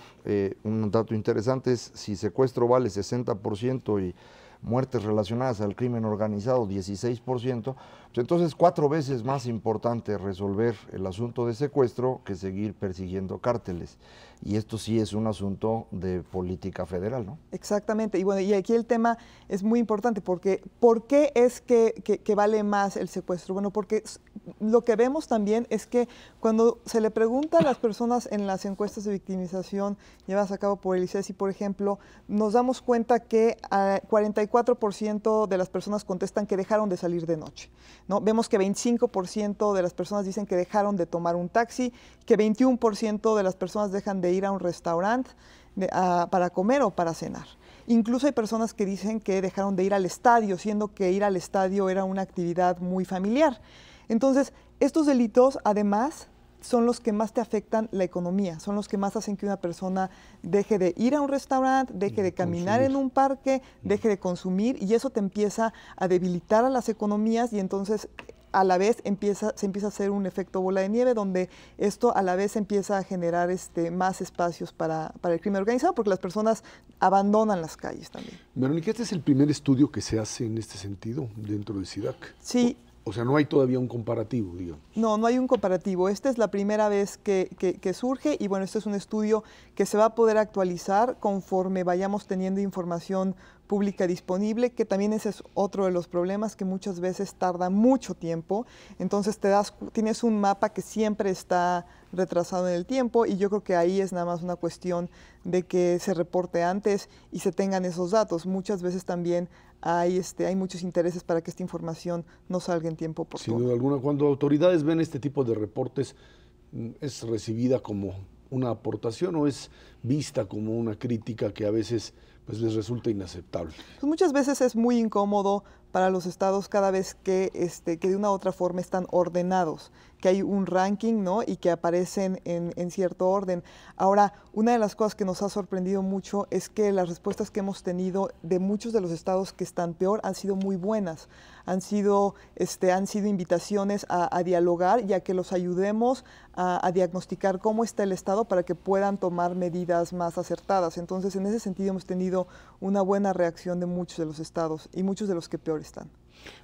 un dato interesante es si secuestro vale 60% y muertes relacionadas al crimen organizado 16%, pues entonces 4 veces más importante resolver el asunto de secuestro que seguir persiguiendo cárteles. Y esto sí es un asunto de política federal, ¿no? Exactamente. Y bueno, y aquí el tema es muy importante porque ¿por qué es que vale más el secuestro? Bueno, porque lo que vemos también es que cuando se le pregunta a las personas en las encuestas de victimización llevadas a cabo por el ICESI, por ejemplo, nos damos cuenta que 44% de las personas contestan que dejaron de salir de noche, ¿no? Vemos que 25% de las personas dicen que dejaron de tomar un taxi, que 21% de las personas dejan de ir a un restaurante para comer o para cenar. Incluso hay personas que dicen que dejaron de ir al estadio, siendo que ir al estadio era una actividad muy familiar. Entonces, estos delitos, además, son los que más te afectan la economía, son los que más hacen que una persona deje de ir a un restaurante, deje de caminar en un parque, deje de consumir, y eso te empieza a debilitar a las economías, y entonces a la vez se empieza a hacer un efecto bola de nieve, donde esto a la vez empieza a generar más espacios para el crimen organizado, porque las personas abandonan las calles también. Verónica, este es el primer estudio que se hace en este sentido dentro de SIDAC. Sí. O sea, no hay todavía un comparativo, digamos. No, no hay un comparativo. Esta es la primera vez que surge, y bueno, este es un estudio que se va a poder actualizar conforme vayamos teniendo información pública disponible, que también ese es otro de los problemas, que muchas veces tarda mucho tiempo. Entonces tienes un mapa que siempre está retrasado en el tiempo, y yo creo que ahí es nada más una cuestión de que se reporte antes y se tengan esos datos. Muchas veces también hay muchos intereses para que esta información no salga en tiempo oportuno. Sin duda alguna, cuando autoridades ven este tipo de reportes, ¿es recibida como una aportación o es vista como una crítica que a veces pues les resulta inaceptable? Pues muchas veces es muy incómodo para los estados cada vez que de una u otra forma están ordenados, que hay un ranking, ¿no? Y que aparecen en cierto orden. Ahora, una de las cosas que nos ha sorprendido mucho es que las respuestas que hemos tenido de muchos de los estados que están peor han sido muy buenas. Han sido invitaciones a dialogar y a que los ayudemos a diagnosticar cómo está el estado para que puedan tomar medidas más acertadas. Entonces, en ese sentido hemos tenido una buena reacción de muchos de los estados y muchos de los que peor están.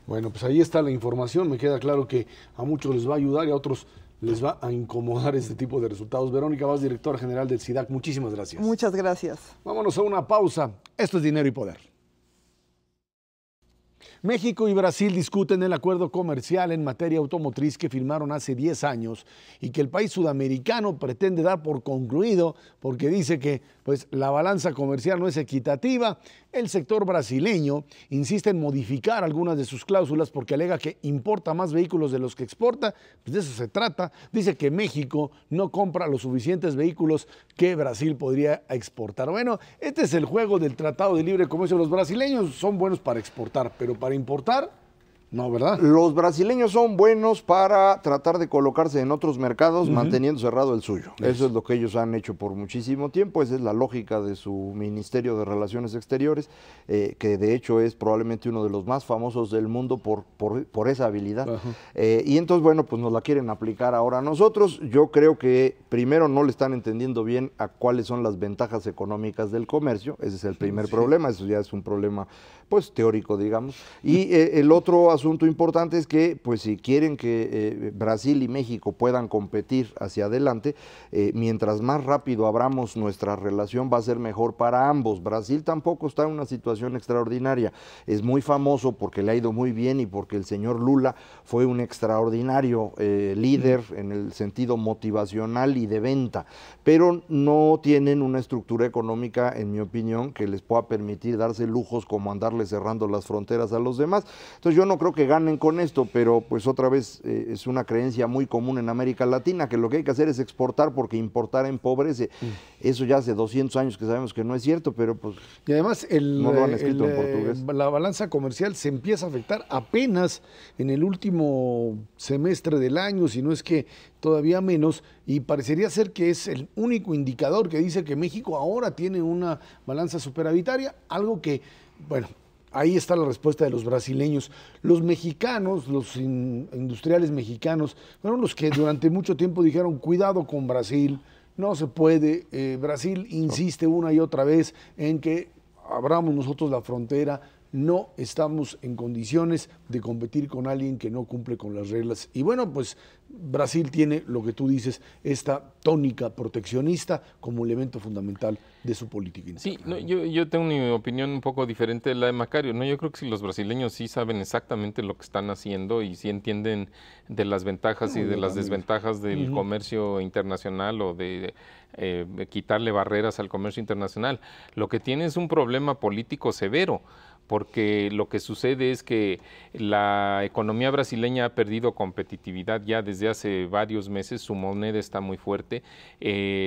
Bueno, pues ahí está la información. Me queda claro que a muchos les va a ayudar y a otros les va a incomodar este tipo de resultados. Verónica Vaz, directora general del SIDAC, muchísimas gracias. Muchas gracias. Vámonos a una pausa. Esto es Dinero y Poder. México y Brasil discuten el acuerdo comercial en materia automotriz que firmaron hace 10 años y que el país sudamericano pretende dar por concluido porque dice que pues, la balanza comercial no es equitativa. El sector brasileño insiste en modificar algunas de sus cláusulas porque alega que importa más vehículos de los que exporta. Pues de eso se trata. Dice que México no compra los suficientes vehículos que Brasil podría exportar. Bueno, este es el juego del Tratado de Libre Comercio. Los brasileños son buenos para exportar, pero para importar No, ¿verdad? Los brasileños son buenos para tratar de colocarse en otros mercados manteniendo cerrado el suyo. Eso es lo que ellos han hecho por muchísimo tiempo. Esa es la lógica de su Ministerio de Relaciones Exteriores, que de hecho es probablemente uno de los más famosos del mundo por esa habilidad. Y entonces, bueno, pues nos la quieren aplicar ahora a nosotros. Yo creo que primero no le están entendiendo bien a cuáles son las ventajas económicas del comercio. Ese es el primer problema. Eso ya es un problema, pues, teórico, digamos. Y el otro asunto importante es que, pues, si quieren que Brasil y México puedan competir hacia adelante, mientras más rápido abramos nuestra relación va a ser mejor para ambos. Brasil tampoco está en una situación extraordinaria. Es muy famoso porque le ha ido muy bien y porque el señor Lula fue un extraordinario líder en el sentido motivacional y de venta, pero no tienen una estructura económica, en mi opinión, que les pueda permitir darse lujos como andarle cerrando las fronteras a los demás. Entonces yo no creo que ganen con esto, pero pues otra vez es una creencia muy común en América Latina, que lo que hay que hacer es exportar porque importar empobrece. Eso ya hace 200 años que sabemos que no es cierto, pero pues y además no lo han escrito en portugués. La balanza comercial se empieza a afectar apenas en el último semestre del año, si no es que todavía menos, y parecería ser que es el único indicador que dice que México ahora tiene una balanza superavitaria, algo que, bueno, ahí está la respuesta de los brasileños. Los mexicanos, los industriales mexicanos, fueron los que durante mucho tiempo dijeron, cuidado con Brasil, no se puede. Brasil insiste una y otra vez en que abramos nosotros la frontera, no estamos en condiciones de competir con alguien que no cumple con las reglas. Y bueno, pues Brasil tiene, lo que tú dices, esta tónica proteccionista como elemento fundamental de su política interna. Sí, no, yo tengo una opinión un poco diferente de la de Macario, ¿no? Yo creo que si los brasileños sí saben exactamente lo que están haciendo y sí entienden de las ventajas y de las desventajas del comercio internacional o de quitarle barreras al comercio internacional. Lo que tiene es un problema político severo, porque lo que sucede es que la economía brasileña ha perdido competitividad ya desde hace varios meses, su moneda está muy fuerte,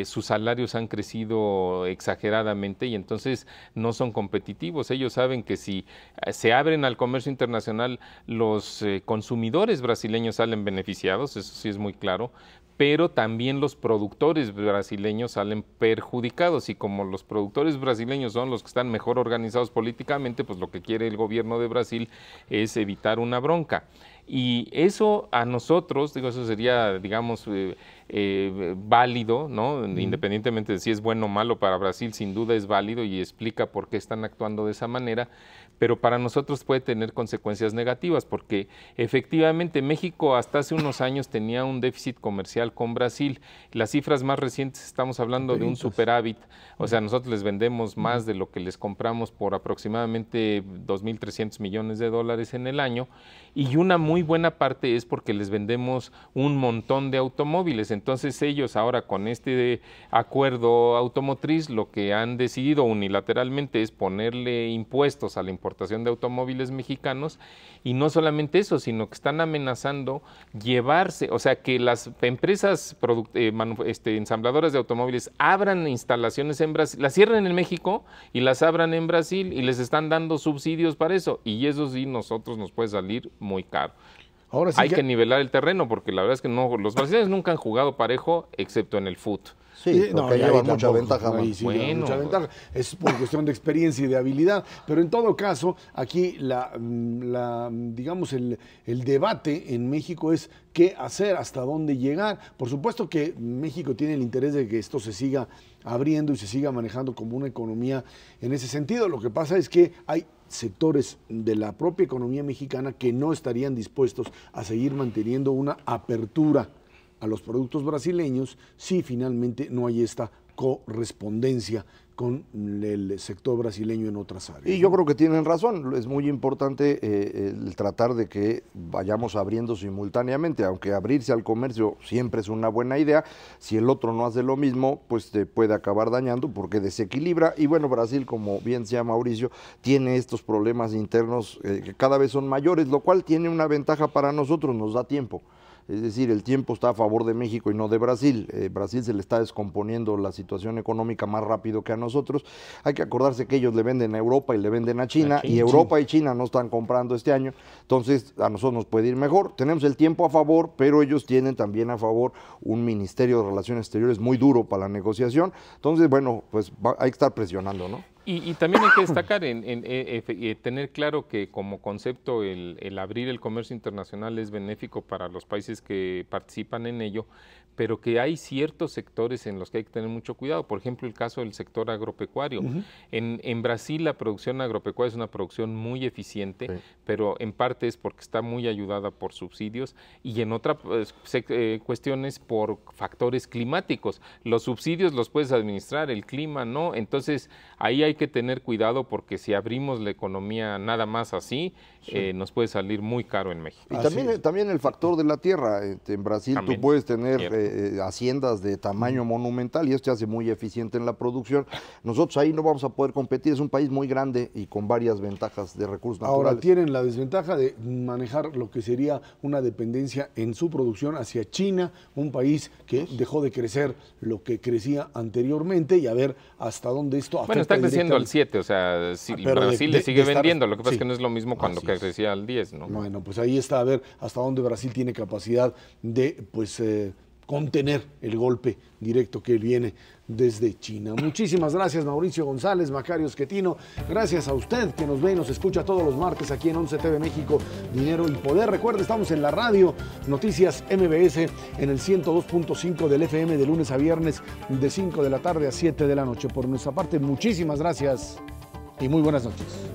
sus salarios han crecido exageradamente y entonces no son competitivos. Ellos saben que si se abren al comercio internacional, los consumidores brasileños salen beneficiados, eso sí es muy claro, pero también los productores brasileños salen perjudicados y como los productores brasileños son los que están mejor organizados políticamente, pues lo que quiere el gobierno de Brasil es evitar una bronca. Y eso a nosotros, digo, eso sería, digamos, válido, ¿no? Independientemente de si es bueno o malo para Brasil, sin duda es válido y explica por qué están actuando de esa manera, pero para nosotros puede tener consecuencias negativas, porque efectivamente México hasta hace unos años tenía un déficit comercial con Brasil. Las cifras más recientes estamos hablando de un superávit, o sea, nosotros les vendemos más de lo que les compramos por aproximadamente 2.300 millones de dólares en el año, y una muy buena parte es porque les vendemos un montón de automóviles. Entonces ellos ahora con este acuerdo automotriz lo que han decidido unilateralmente es ponerle impuestos a la importación de automóviles mexicanos, y no solamente eso, sino que están amenazando llevarse, o sea, que las empresas ensambladoras de automóviles abran instalaciones en Brasil, las cierren en México y las abran en Brasil y les están dando subsidios para eso, y eso sí nosotros nos puede salir muy caro. Ahora sí hay que nivelar el terreno, porque la verdad es que no, los brasileños nunca han jugado parejo, excepto en el fútbol. Sí, porque llevan mucha ventaja. Sí, bueno, mucha ventaja. Es por cuestión de experiencia y de habilidad, pero en todo caso, aquí digamos el debate en México es qué hacer, hasta dónde llegar. Por supuesto que México tiene el interés de que esto se siga abriendo y se siga manejando como una economía en ese sentido. Lo que pasa es que hay sectores de la propia economía mexicana que no estarían dispuestos a seguir manteniendo una apertura a los productos brasileños si finalmente no hay esta correspondencia con el sector brasileño en otras áreas. Y yo creo que tienen razón, es muy importante el tratar de que vayamos abriendo simultáneamente, aunque abrirse al comercio siempre es una buena idea, si el otro no hace lo mismo, pues te puede acabar dañando porque desequilibra, y bueno, Brasil, como bien decía Mauricio, tiene estos problemas internos que cada vez son mayores, lo cual tiene una ventaja para nosotros, nos da tiempo. Es decir, el tiempo está a favor de México y no de Brasil. Brasil se le está descomponiendo la situación económica más rápido que a nosotros. Hay que acordarse que ellos le venden a Europa y le venden a China, y Europa y China no están comprando este año, entonces a nosotros nos puede ir mejor. Tenemos el tiempo a favor, pero ellos tienen también a favor un Ministerio de Relaciones Exteriores muy duro para la negociación. Entonces, bueno, pues hay que estar presionando, ¿no? Y también hay que destacar tener claro que como concepto el abrir el comercio internacional es benéfico para los países que participan en ello, pero que hay ciertos sectores en los que hay que tener mucho cuidado. Por ejemplo, el caso del sector agropecuario. En Brasil la producción agropecuaria es una producción muy eficiente, sí, pero en parte es porque está muy ayudada por subsidios y en otras cuestiones por factores climáticos. Los subsidios los puedes administrar, el clima no. Entonces ahí hay que tener cuidado porque si abrimos la economía nada más así, sí, nos puede salir muy caro en México. Y también el factor de la tierra. En Brasil también tú puedes tener haciendas de tamaño monumental y esto te hace muy eficiente en la producción. Nosotros ahí no vamos a poder competir, es un país muy grande y con varias ventajas de recursos naturales. Ahora tienen la desventaja de manejar lo que sería una dependencia en su producción hacia China, un país que dejó de crecer lo que crecía anteriormente, y a ver hasta dónde esto afecta. Bueno, está creciendo al 7, o sea, si Brasil le sigue vendiendo, lo que pasa es que no es lo mismo cuando crecía al 10, ¿no? Bueno, pues ahí está, a ver hasta dónde Brasil tiene capacidad de, pues, contener el golpe directo que viene desde China. Muchísimas gracias, Mauricio González, Macario Schettino. Gracias a usted que nos ve y nos escucha todos los martes aquí en 11 TV México, Dinero y Poder. Recuerde, estamos en la radio Noticias MBS en el 102.5 del FM de lunes a viernes de 5 de la tarde a 7 de la noche. Por nuestra parte, muchísimas gracias y muy buenas noches.